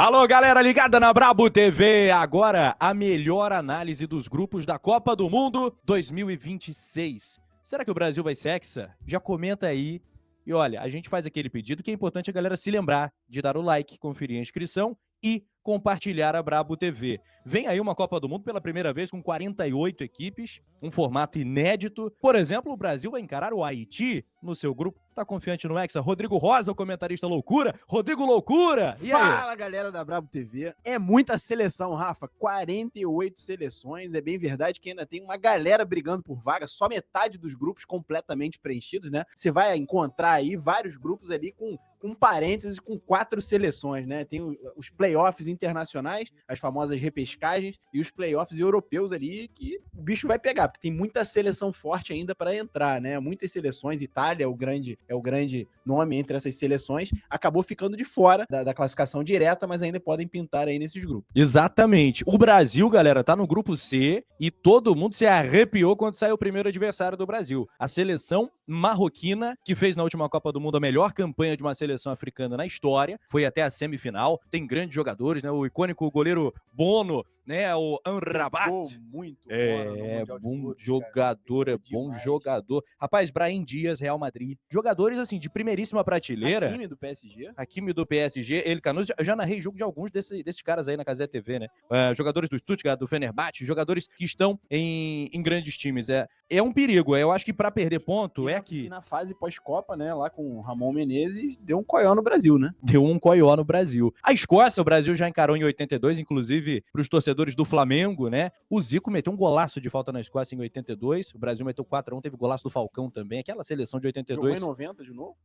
Alô, galera ligada na Brabo TV. Agora, a melhor análise dos grupos da Copa do Mundo 2026. Será que o Brasil vai ser hexa? Já comenta aí. E olha, a gente faz aquele pedido que é importante a galera se lembrar de dar o like, conferir a inscrição e compartilhar a Brabo TV. Vem aí uma Copa do Mundo pela primeira vez com 48 equipes, um formato inédito. Por exemplo, o Brasil vai encarar o Haiti no seu grupo. Tá confiante no Hexa? Rodrigo Rosa, o comentarista loucura. Rodrigo Loucura! E aí? Fala, galera da Brabo TV. É muita seleção, Rafa. 48 seleções. É bem verdade que ainda tem uma galera brigando por vaga. Só metade dos grupos completamente preenchidos, né? Você vai encontrar aí vários grupos ali com parênteses, com 4 seleções, né? Tem os playoffs internacionais, as famosas repescagens, e os playoffs europeus ali, que o bicho vai pegar, porque tem muita seleção forte ainda para entrar, né? Muitas seleções, Itália é o grande nome entre essas seleções, acabou ficando de fora da classificação direta, mas ainda podem pintar aí nesses grupos. Exatamente. O Brasil, galera, tá no grupo C e todo mundo se arrepiou quando saiu o primeiro adversário do Brasil. A seleção marroquina, que fez na última Copa do Mundo a melhor campanha de uma seleção africana na história, foi até a semifinal, tem grandes jogadores, né? O icônico goleiro Bono, né? O Amrabat. Muito. Bom jogador, bom jogador. Rapaz, Brahim Dias, Real Madrid. Jogadores, assim, de primeiríssima prateleira. Hakimi do PSG. Ele, Canoso, eu já narrei jogo de alguns desses caras aí na Cazé TV, né? Jogadores do Stuttgart, do Fenerbahçe, jogadores que estão em grandes times. É um perigo. Eu acho que pra perder ponto E na fase pós-Copa, né? Lá com o Ramon Menezes, deu um coió no Brasil, né? Deu um coió no Brasil. A Escócia, o Brasil já encarou em 82, inclusive pros torcedores do Flamengo, né? O Zico meteu um golaço de falta na Escócia em 82. O Brasil meteu 4-1, teve golaço do Falcão também. Aquela seleção de 82. Jogou em 90 de novo?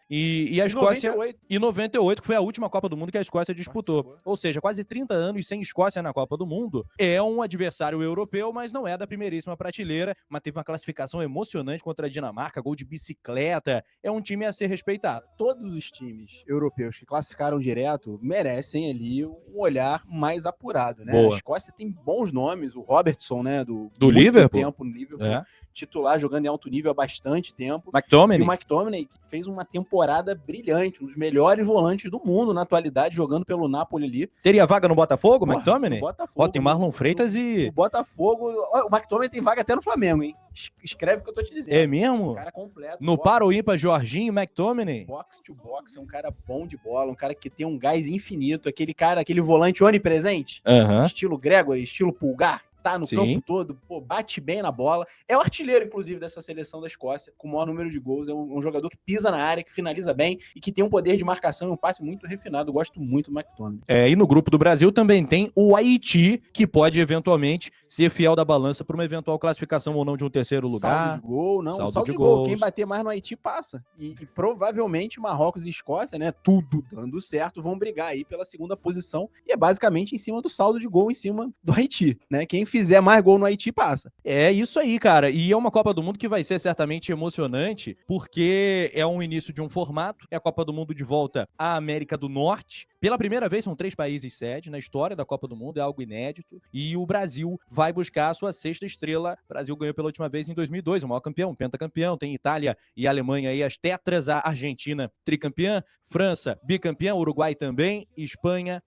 E a Escócia... 98. Em 98, que foi a última Copa do Mundo que a Escócia disputou. Ou seja, quase 30 anos sem Escócia na Copa do Mundo. É um adversário europeu, mas não é da primeiríssima prateleira. Mas teve uma classificação emocionante contra a Dinamarca, gol de bicicleta. É um time a ser respeitado. Todos os times europeus que classificaram direto merecem ali um olhar mais apurado, né? Boa. A Escócia tem bons nomes, o Robertson, né? Do Liverpool? Tempo no Liverpool. Titular, jogando em alto nível há bastante tempo. McTominay. E o McTominay, que fez uma temporada brilhante, um dos melhores volantes do mundo na atualidade, jogando pelo Napoli ali. Teria vaga no Botafogo, o McTominay? No Botafogo. Tem Marlon Freitas e... O Botafogo... O McTominay tem vaga até no Flamengo, hein? Escreve o que eu tô te dizendo. É mesmo? Um cara completo. No Paro Ímpar, Jorginho, McTominay. Box to box, é um cara bom de bola, um cara que tem um gás infinito, aquele volante onipresente, estilo Gregory, estilo Pulgar. Tá no campo todo, bate bem na bola. É o artilheiro, inclusive, dessa seleção da Escócia, com o maior número de gols. É um jogador que pisa na área, que finaliza bem e que tem um poder de marcação e um passe muito refinado. Eu gosto muito do McTominay. E no grupo do Brasil também tem o Haiti, que pode eventualmente ser fiel da balança para uma eventual classificação ou não de um terceiro lugar. Saldo de gol, não. Saldo de gol. Quem bater mais no Haiti passa. E provavelmente Marrocos e Escócia, né, tudo dando certo, vão brigar aí pela segunda posição. E é basicamente em cima do saldo de gol, em cima do Haiti, né? Quem fizer mais gol no Haiti, passa. É isso aí, cara. E é uma Copa do Mundo que vai ser certamente emocionante, porque é um início de um formato. É a Copa do Mundo de volta à América do Norte. Pela primeira vez, são 3 países sede na história da Copa do Mundo, é algo inédito. E o Brasil vai buscar a sua 6ª estrela. O Brasil ganhou pela última vez em 2002, o maior campeão, pentacampeão. Tem Itália e Alemanha aí, as tetras, a Argentina tricampeã, França bicampeã, Uruguai também, Espanha,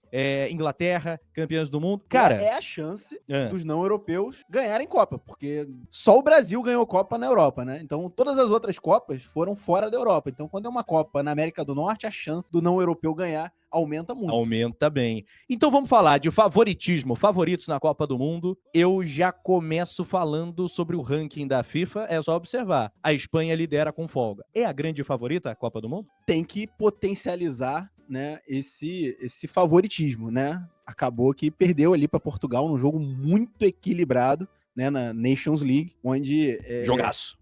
Inglaterra, campeãs do mundo. Cara, é a chance dos não europeus ganharem Copa, porque só o Brasil ganhou Copa na Europa, né? Então todas as outras Copas foram fora da Europa. Então quando é uma Copa na América do Norte, a chance do não europeu ganhar aumenta muito. Aumenta bem. Então vamos falar de favoritismo, favoritos na Copa do Mundo. Eu já começo falando sobre o ranking da FIFA, é só observar. A Espanha lidera com folga. É a grande favorita a Copa do Mundo? Tem que potencializar, né, esse favoritismo, né? Acabou que perdeu ali para Portugal num jogo muito equilibrado, né, na Nations League, onde...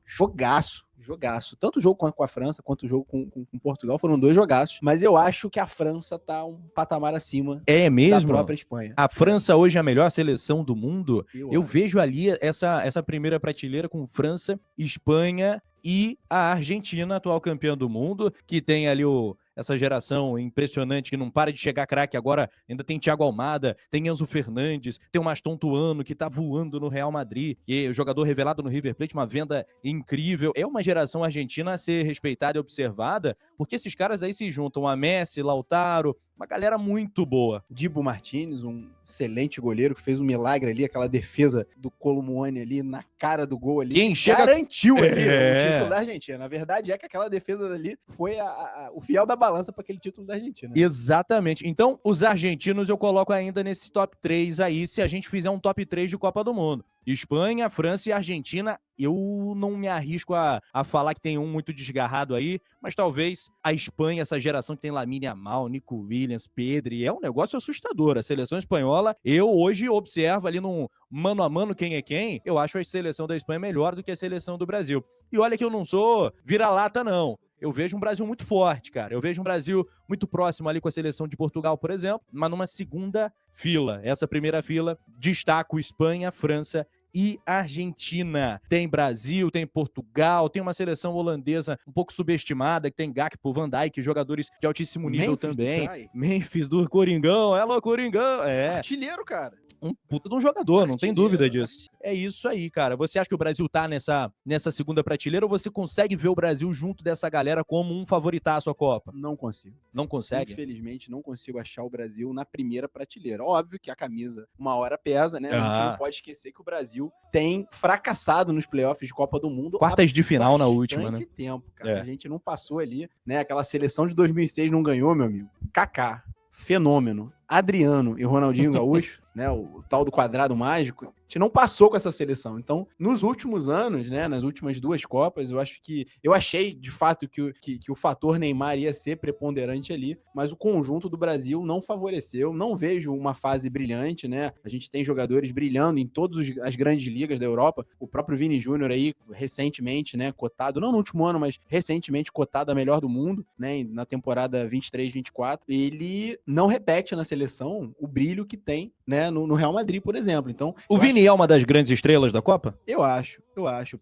Jogaço. Tanto o jogo com a França quanto o jogo com Portugal foram 2 jogaços, mas eu acho que a França tá um patamar acima da própria Espanha. A França hoje é a melhor seleção do mundo? Eu vejo ali essa primeira prateleira com França, Espanha e a Argentina, atual campeã do mundo, que tem ali essa geração impressionante que não para de chegar craque. Agora ainda tem Thiago Almada, tem Enzo Fernandes, tem o Maston Tuano, que tá voando no Real Madrid, que é o jogador revelado no River Plate, uma venda incrível. É uma geração argentina a ser respeitada e observada, porque esses caras aí se juntam a Messi, Lautaro, Uma galera muito boa. Dibu Martínez, um excelente goleiro que fez um milagre ali, aquela defesa do Kolo Muani ali na cara do gol ali. Quem chega... garantiu ali É. o título da Argentina. Na verdade é que aquela defesa ali foi o fiel da balança para aquele título da Argentina. Exatamente. Então, os argentinos eu coloco ainda nesse top 3 aí, se a gente fizer um top 3 de Copa do Mundo. Espanha, França e Argentina, eu não me arrisco a falar que tem um muito desgarrado aí, mas talvez a Espanha, essa geração que tem Lamine Yamal, Nico Williams, Pedri, é um negócio assustador. A seleção espanhola, eu hoje observo ali num mano a mano quem é quem, eu acho a seleção da Espanha melhor do que a seleção do Brasil. E olha que eu não sou vira-lata, não. Eu vejo um Brasil muito forte, cara. Eu vejo um Brasil muito próximo ali com a seleção de Portugal, por exemplo, mas numa segunda fila. Essa primeira fila, destaco Espanha, França e Argentina. Tem Brasil, tem Portugal, tem uma seleção holandesa um pouco subestimada, que tem Gakpo, Van Dijk, jogadores de altíssimo nível Memphis também. Memphis do Coringão, ela Coringão. Artilheiro, cara. Um puta de um jogador, não tem dúvida disso. É isso aí, cara. Você acha que o Brasil tá nessa segunda prateleira ou você consegue ver o Brasil junto dessa galera como um favoritaço à Copa? Não consigo. Não consegue? Infelizmente, não consigo achar o Brasil na primeira prateleira. Óbvio que a camisa uma hora pesa, né? A gente não pode esquecer que o Brasil tem fracassado nos playoffs de Copa do Mundo. Quartas de final na última, né? Tempo, cara. A gente não passou ali, né? Aquela seleção de 2006 não ganhou, meu amigo. Kaká, fenômeno. Adriano e Ronaldinho Gaúcho, né, o tal do quadrado mágico, a gente não passou com essa seleção. Então, nos últimos anos, né, nas últimas duas Copas, eu achei, de fato, que o fator Neymar ia ser preponderante ali, mas o conjunto do Brasil não favoreceu. Não vejo uma fase brilhante, né? A gente tem jogadores brilhando em todas as grandes ligas da Europa. O próprio Vini Júnior aí, recentemente, né, cotado, não no último ano, mas recentemente cotado a melhor do mundo, né, na temporada 23-24. Ele não repete na seleção o brilho que tem, né, no Real Madrid, por exemplo. Então, o Vini é uma das grandes estrelas da Copa? Eu acho.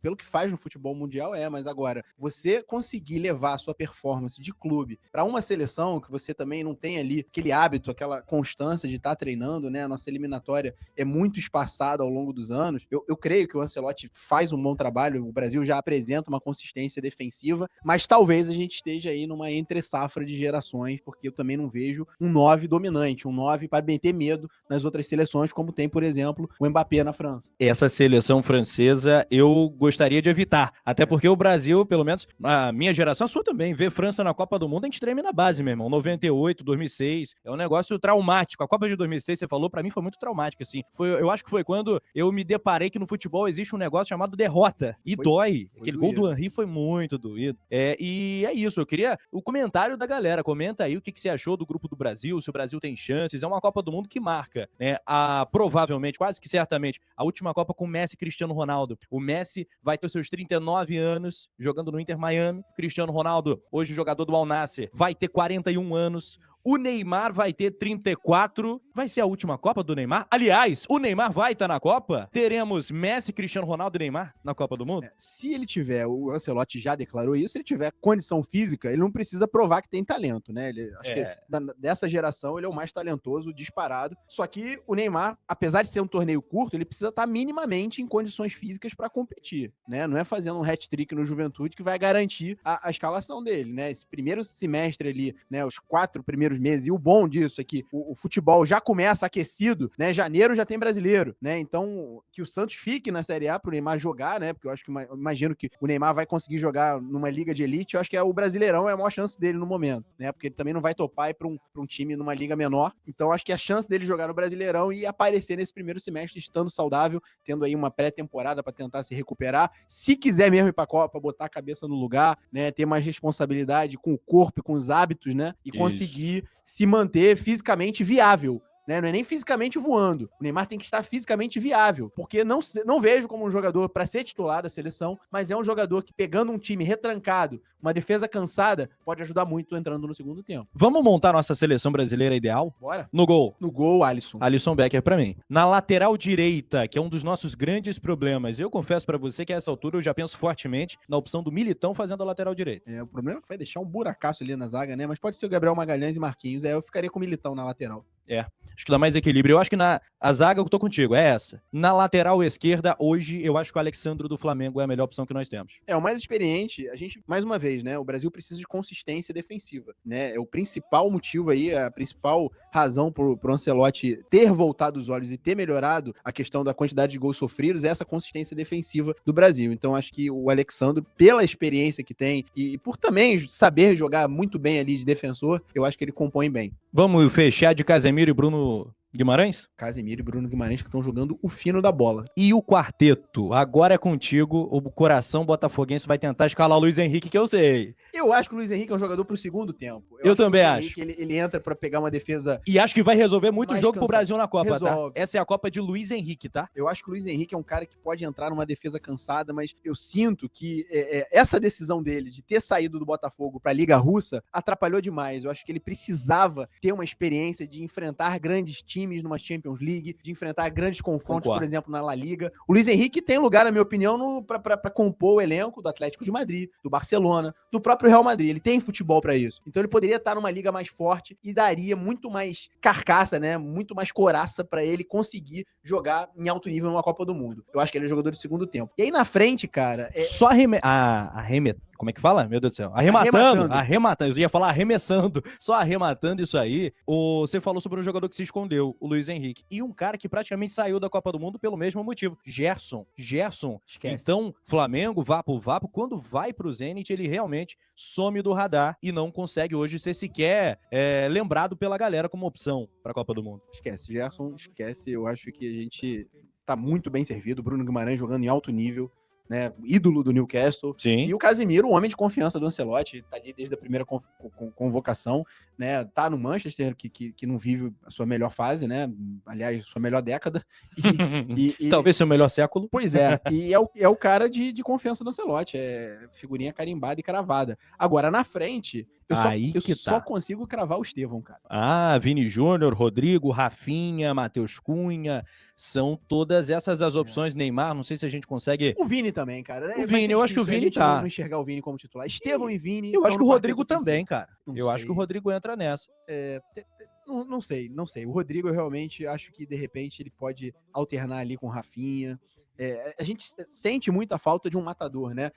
Pelo que faz no futebol mundial mas agora, você conseguir levar a sua performance de clube para uma seleção que você também não tem ali aquele hábito, aquela constância de estar treinando, né? A nossa eliminatória é muito espaçada ao longo dos anos. Eu creio que o Ancelotti faz um bom trabalho, o Brasil já apresenta uma consistência defensiva, mas talvez a gente esteja aí numa entre-safra de gerações, porque eu também não vejo um 9 dominante, um 9 para meter medo nas outras seleções, como tem, por exemplo, o Mbappé na França. Essa seleção francesa eu gostaria de evitar, até porque o Brasil, pelo menos a minha geração, a sua também, ver França na Copa do Mundo, a gente treme na base, meu irmão. 98, 2006, é um negócio traumático. A Copa de 2006, você falou, pra mim foi muito traumática, assim. Eu acho que foi quando eu me deparei que no futebol existe um negócio chamado derrota, e dói. Aquele gol do Henry foi muito doído. E é isso, eu queria o comentário da galera. Comenta aí o que você achou do grupo do Brasil, se o Brasil tem chances. É uma Copa do Mundo que marca, né? Provavelmente, quase que certamente, a última Copa com Messi e Cristiano Ronaldo. O Messi vai ter os seus 39 anos jogando no Inter Miami. Cristiano Ronaldo, hoje jogador do Al Nassr, vai ter 41 anos. O Neymar vai ter 34. Vai ser a última Copa do Neymar? Aliás, o Neymar vai estar na Copa? Teremos Messi, Cristiano Ronaldo e Neymar na Copa do Mundo? Se ele tiver, o Ancelotti já declarou isso, se ele tiver condição física, ele não precisa provar que tem talento, né? Acho que dessa geração ele é o mais talentoso, disparado. Só que o Neymar, apesar de ser um torneio curto, ele precisa estar minimamente em condições físicas para competir, né? Não é fazendo um hat-trick no Juventude que vai garantir a escalação dele, né? Esse primeiro semestre ali, né? Os 4 primeiros meses, e o bom disso é que o futebol já começa aquecido, né? Janeiro já tem brasileiro, né? Então, que o Santos fique na Série A pro Neymar jogar, né? Porque eu acho que imagino que o Neymar vai conseguir jogar numa liga de elite. Eu acho que o Brasileirão é a maior chance dele no momento, né? Porque ele também não vai topar ir pra um time numa liga menor. Então, acho que a chance dele jogar no Brasileirão e aparecer nesse primeiro semestre estando saudável, tendo aí uma pré-temporada para tentar se recuperar. Se quiser mesmo ir pra Copa, botar a cabeça no lugar, né? Ter mais responsabilidade com o corpo e com os hábitos, né? E conseguir se manter fisicamente viável, né? Não é nem fisicamente voando. O Neymar tem que estar fisicamente viável, porque não vejo como um jogador para ser titular da seleção, mas é um jogador que, pegando um time retrancado, uma defesa cansada, pode ajudar muito entrando no segundo tempo. Vamos montar nossa seleção brasileira ideal? Bora. No gol. No gol, Alisson. Alisson Becker pra mim. Na lateral direita, que é um dos nossos grandes problemas, eu confesso pra você que a essa altura eu já penso fortemente na opção do Militão fazendo a lateral direita. O problema é que vai deixar um buracaço ali na zaga, né? Mas pode ser o Gabriel Magalhães e Marquinhos. Eu ficaria com o Militão na lateral. Acho que dá mais equilíbrio. Eu acho que a zaga, eu tô contigo, é essa. Na lateral esquerda, hoje, eu acho que o Alexandro do Flamengo é a melhor opção que nós temos. O mais experiente, a gente, mais uma vez, né, o Brasil precisa de consistência defensiva, né, é o principal motivo aí, a principal razão pro Ancelotti ter voltado os olhos e ter melhorado a questão da quantidade de gols sofridos, é essa consistência defensiva do Brasil. Então, acho que o Alexandro, pela experiência que tem e por também saber jogar muito bem ali de defensor, eu acho que ele compõe bem. Vamos fechar de Casemiro e Bruno Guimarães? Casemiro e Bruno Guimarães que estão jogando o fino da bola. E o quarteto? Agora é contigo. O coração botafoguense vai tentar escalar o Luiz Henrique, que eu sei. Eu acho que o Luiz Henrique é um jogador pro segundo tempo. Eu também acho. Que ele entra pra pegar uma defesa. E acho que vai resolver muito o jogo pro cansado. Brasil na Copa, Resolve. tá? Essa é a Copa de Luiz Henrique, tá? Eu acho que o Luiz Henrique é um cara que pode entrar numa defesa cansada, mas eu sinto que essa decisão dele de ter saído do Botafogo pra Liga Russa atrapalhou demais. Eu acho que ele precisava ter uma experiência de enfrentar grandes times numa Champions League, de enfrentar grandes confrontos, Concordo. por exemplo, na La Liga. O Luiz Henrique tem lugar, na minha opinião, pra compor o elenco do Atlético de Madrid, do Barcelona, do próprio Real Madrid. Ele tem futebol pra isso. Então ele poderia estar numa liga mais forte e daria muito mais carcaça, né? Muito mais coraça pra ele conseguir jogar em alto nível numa Copa do Mundo. Eu acho que ele é jogador de segundo tempo. E aí na frente, cara, Só como é que fala? Meu Deus do céu. Arrematando. Eu ia falar arremessando. Só arrematando isso aí. Você falou sobre um jogador que se escondeu, o Luiz Henrique. E um cara que praticamente saiu da Copa do Mundo pelo mesmo motivo. Gerson. esquece. Então, Flamengo, vapo. Quando vai pro Zenit, ele realmente some do radar e não consegue hoje ser sequer lembrado pela galera como opção pra Copa do Mundo. Esquece. Gerson, esquece. Eu acho que a gente tá muito bem servido. Bruno Guimarães jogando em alto nível, né? Ídolo do Newcastle. Sim. E o Casemiro, o homem de confiança do Ancelotti, tá ali desde a primeira convocação, né? Tá no Manchester, que não vive a sua melhor fase, né? Aliás, sua melhor década. Talvez seu melhor século. Pois é, e é o cara de confiança do Ancelotti, é figurinha carimbada e cravada. Agora, na frente, eu só consigo cravar o Estevão, cara. Vini Júnior, Rodrigo, Rafinha, Matheus Cunha, são todas essas as opções. Neymar, não sei se a gente consegue... O Vini também, cara. O Vini, eu acho que o Vini tá. Não enxergar o Vini como titular. Estevão e Vini... Eu acho que o Rodrigo quarteto também, cara. Não Acho que o Rodrigo entra nessa. Não sei. O Rodrigo, eu realmente acho que, de repente, ele pode alternar ali com o Rafinha. A gente sente muita falta de um matador, né?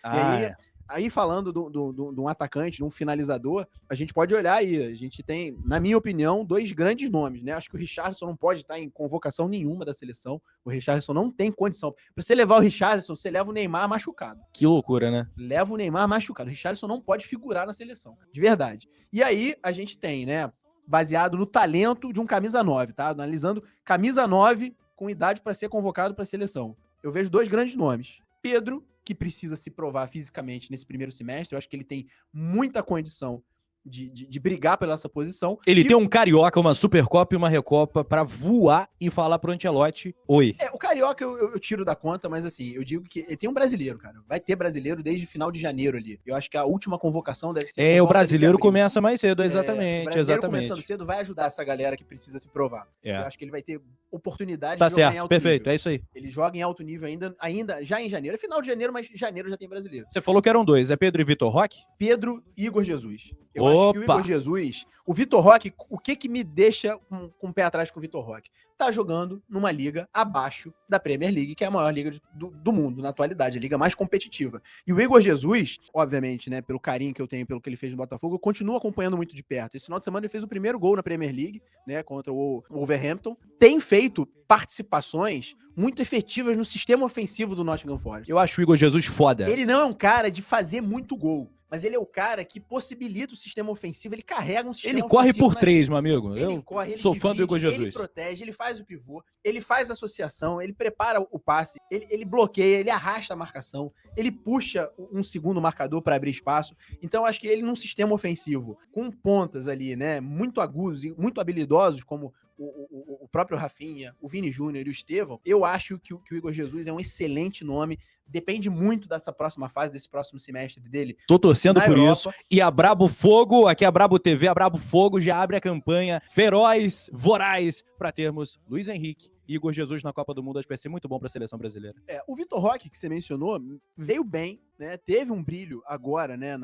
Aí falando de um atacante, de um finalizador, a gente pode olhar aí. A gente tem, na minha opinião, dois grandes nomes, né? Acho que o Richarlison não pode estar em convocação nenhuma da seleção. O Richarlison não tem condição. Pra você levar o Richarlison, você leva o Neymar machucado. Que loucura, né? Leva o Neymar machucado. O Richarlison não pode figurar na seleção, de verdade. E aí a gente tem, né? Baseado no talento de um camisa 9, tá? Analisando camisa 9 com idade para ser convocado para a seleção. Eu vejo dois grandes nomes. Pedro, que precisa se provar fisicamente nesse primeiro semestre. Eu acho que ele tem muita condição de brigar pela essa posição. Ele tem um Carioca, uma Supercopa e uma Recopa pra voar e falar pro Ancelotti, oi. O Carioca eu tiro da conta, mas assim, eu digo que tem um brasileiro, cara. Vai ter brasileiro desde final de janeiro ali. Eu acho que a última convocação deve ser... O brasileiro começa mais cedo, exatamente. O brasileiro começando cedo vai ajudar essa galera que precisa se provar. Eu acho que ele vai ter oportunidade de jogar em alto perfeito, nível. É isso aí. Ele joga em alto nível ainda já em janeiro. É final de janeiro, mas janeiro já tem brasileiro. Você falou que eram dois, é Pedro e Vitor Roque? Pedro e Igor Jesus. Eu acho que o Igor Jesus, o Vitor Roque, o que me deixa com o pé atrás com o Vitor Roque? Tá jogando numa liga abaixo da Premier League, que é a maior liga do mundo na atualidade, a liga mais competitiva. E o Igor Jesus, obviamente, né, pelo carinho que eu tenho pelo que ele fez no Botafogo, eu continuo acompanhando muito de perto. Esse final de semana ele fez o primeiro gol na Premier League, né, contra o Wolverhampton. Tem feito participações muito efetivas no sistema ofensivo do Nottingham Forest. Eu acho o Igor Jesus foda. Ele não é um cara de fazer muito gol, mas ele é o cara que possibilita o sistema ofensivo, ele carrega um sistema ofensivo. Ele corre por três, meu amigo. Eu sou fã do Igor Jesus. Ele protege, ele faz o pivô, ele faz a associação, ele prepara o passe, ele bloqueia, ele arrasta a marcação, ele puxa um segundo marcador para abrir espaço. Então, acho que ele num sistema ofensivo, com pontas ali, né, muito agudos e muito habilidosos, como o próprio Rafinha, o Vini Júnior e o Estevão, eu acho que o Igor Jesus é um excelente nome depende muito dessa próxima fase, desse próximo semestre dele. Tô torcendo na por Europa. isso. E a Brabo Fogo, aqui a Brabo TV, a Brabo Fogo já abre a campanha feroz, voraz, para termos Luiz Henrique e Igor Jesus na Copa do Mundo. Acho que vai ser muito bom para a seleção brasileira. O Vitor Roque, que você mencionou, veio bem, né? Teve um brilho agora, né?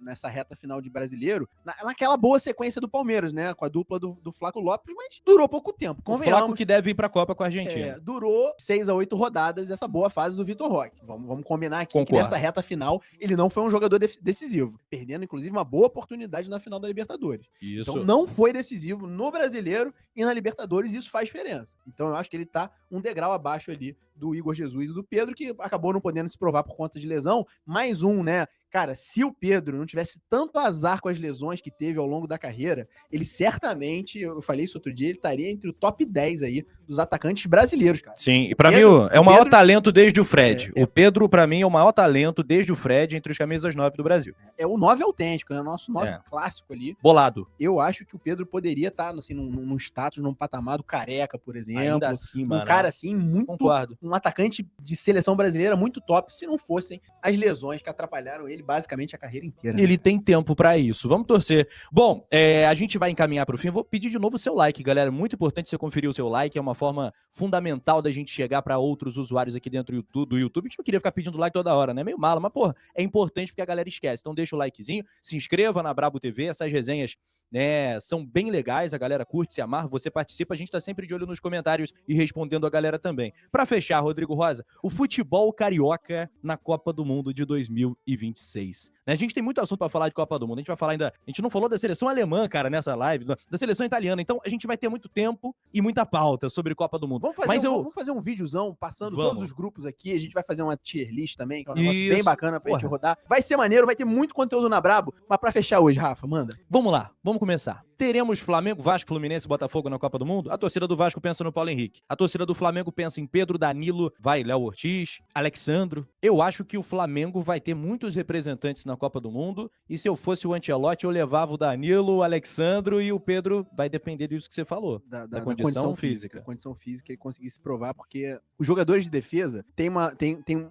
Nessa reta final de brasileiro, naquela boa sequência do Palmeiras, né? Com a dupla do Flaco Lopes, mas durou pouco tempo. O Flaco que deve ir para a Copa com a Argentina. Durou 6 a 8 rodadas essa boa fase do Vitor Roque. Vamos combinar aqui Concordo. que nessa reta final ele não foi um jogador decisivo, perdendo inclusive uma boa oportunidade na final da Libertadores. Isso. Então não foi decisivo no Brasileiro e na Libertadores, e isso faz diferença. Então eu acho que ele tá um degrau abaixo ali do Igor Jesus e do Pedro, que acabou não podendo se provar por conta de lesão. Mais um, né? Cara, se o Pedro não tivesse tanto azar com as lesões que teve ao longo da carreira, ele certamente, eu falei isso outro dia, ele estaria entre o top 10 aí dos atacantes brasileiros, cara. Sim, e pra mim é o maior talento desde o Fred. O Pedro, pra mim, é o maior talento desde o Fred entre os camisas 9 do Brasil. É o 9 autêntico, né? O nosso 9 clássico ali. Bolado. Eu acho que o Pedro poderia estar assim, num status, num patamar do Careca, por exemplo. Ainda assim, mano. Um cara assim, muito... Concordo. Um atacante de seleção brasileira muito top, se não fossem as lesões que atrapalharam ele basicamente a carreira inteira. Ele tem tempo pra isso. Vamos torcer. Bom, a gente vai encaminhar pro fim. Vou pedir de novo o seu like, galera. Muito importante você conferir o seu like. É uma forma fundamental da gente chegar pra outros usuários aqui dentro do YouTube. A gente não queria ficar pedindo like toda hora, né? Meio mala, mas, porra, é importante porque a galera esquece. Então deixa o likezinho, se inscreva na Brabo TV. Essas resenhas, né, são bem legais, a galera curte, se amarra, você participa, a gente tá sempre de olho nos comentários e respondendo a galera também. Pra fechar, Rodrigo Rosa, o futebol carioca na Copa do Mundo de 2026. Né, a gente tem muito assunto pra falar de Copa do Mundo, a gente vai falar ainda, a gente não falou da seleção alemã, cara, nessa live, da seleção italiana, então a gente vai ter muito tempo e muita pauta sobre Copa do Mundo. Vamos fazer um videozão passando todos os grupos aqui, a gente vai fazer uma tier list também, que é um negócio bem bacana pra gente rodar. Vai ser maneiro, vai ter muito conteúdo na Brabo, mas pra fechar hoje, Rafa, manda. Vamos lá, vamos começar. Teremos Flamengo, Vasco, Fluminense e Botafogo na Copa do Mundo? A torcida do Vasco pensa no Paulo Henrique. A torcida do Flamengo pensa em Pedro, Danilo, Léo Ortiz, Alexandro. Eu acho que o Flamengo vai ter muitos representantes na Copa do Mundo. E se eu fosse o Ancelotti, eu levava o Danilo, o Alexandro e o Pedro. Vai depender disso que você falou. Da condição física. Condição física e conseguir se provar, porque os jogadores de defesa têm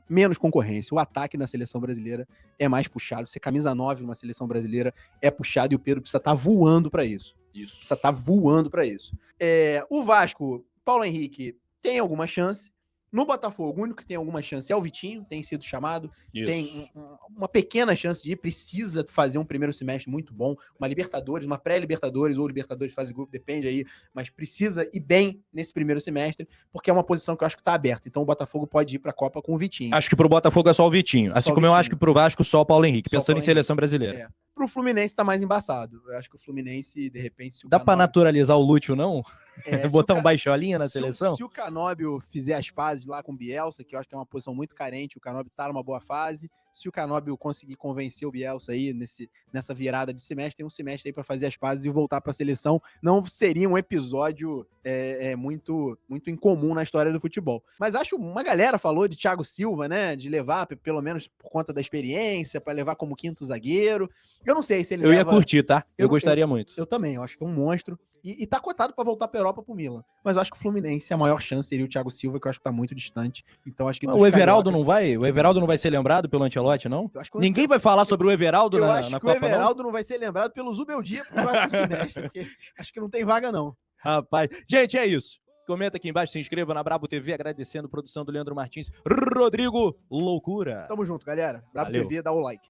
menos concorrência. O ataque na seleção brasileira é mais puxado. Ser camisa 9 numa seleção brasileira é puxado e o Pedro precisa estar voando para isso. Precisa estar voando para isso. O Vasco, Paulo Henrique, tem alguma chance. No Botafogo, o único que tem alguma chance é o Vitinho, tem sido chamado. Isso. Tem uma pequena chance de ir, precisa fazer um primeiro semestre muito bom, uma Libertadores, uma pré-Libertadores ou Libertadores fase grupo, depende aí, mas precisa ir bem nesse primeiro semestre, porque é uma posição que eu acho que tá aberta. Então o Botafogo pode ir pra Copa com o Vitinho. Acho que pro Botafogo é só o Vitinho, assim como eu acho que pro Vasco só o Paulo Henrique, pensando em seleção brasileira. Pro Fluminense tá mais embaçado. Eu acho que o Fluminense, de repente... Dá pra naturalizar o Lúcio, não? Botar um baixolinha na seleção? Se o Canóbio fizer as pazes lá com o Bielsa, que eu acho que é uma posição muito carente, o Canóbio tá numa boa fase. Se o Canóbio conseguir convencer o Bielsa aí nessa virada de semestre, tem um semestre aí pra fazer as pazes e voltar pra seleção, não seria um episódio muito, muito incomum na história do futebol. Mas acho, uma galera falou de Thiago Silva, né, de levar, pelo menos por conta da experiência, pra levar como quinto zagueiro. Eu não sei se ele ia curtir, tá? Eu gostaria muito. Eu também, eu acho que é um monstro. E tá cotado pra voltar pra Europa pro Milan. Mas eu acho que o Fluminense, a maior chance seria o Thiago Silva, que eu acho que tá muito distante. Então acho que o Everaldo não vai? O Everaldo não vai ser lembrado pelo Ancelotti, não? Ninguém vai falar sobre o Everaldo na Copa, não? O Everaldo não vai ser lembrado pelo Zubeldia pro próximo semestre, porque acho que não tem vaga, não. Rapaz, gente, é isso. Comenta aqui embaixo, se inscreva na Brabo TV, agradecendo a produção do Leandro Martins. Rodrigo, loucura. Tamo junto, galera. Brabo Valeu. TV, dá o like.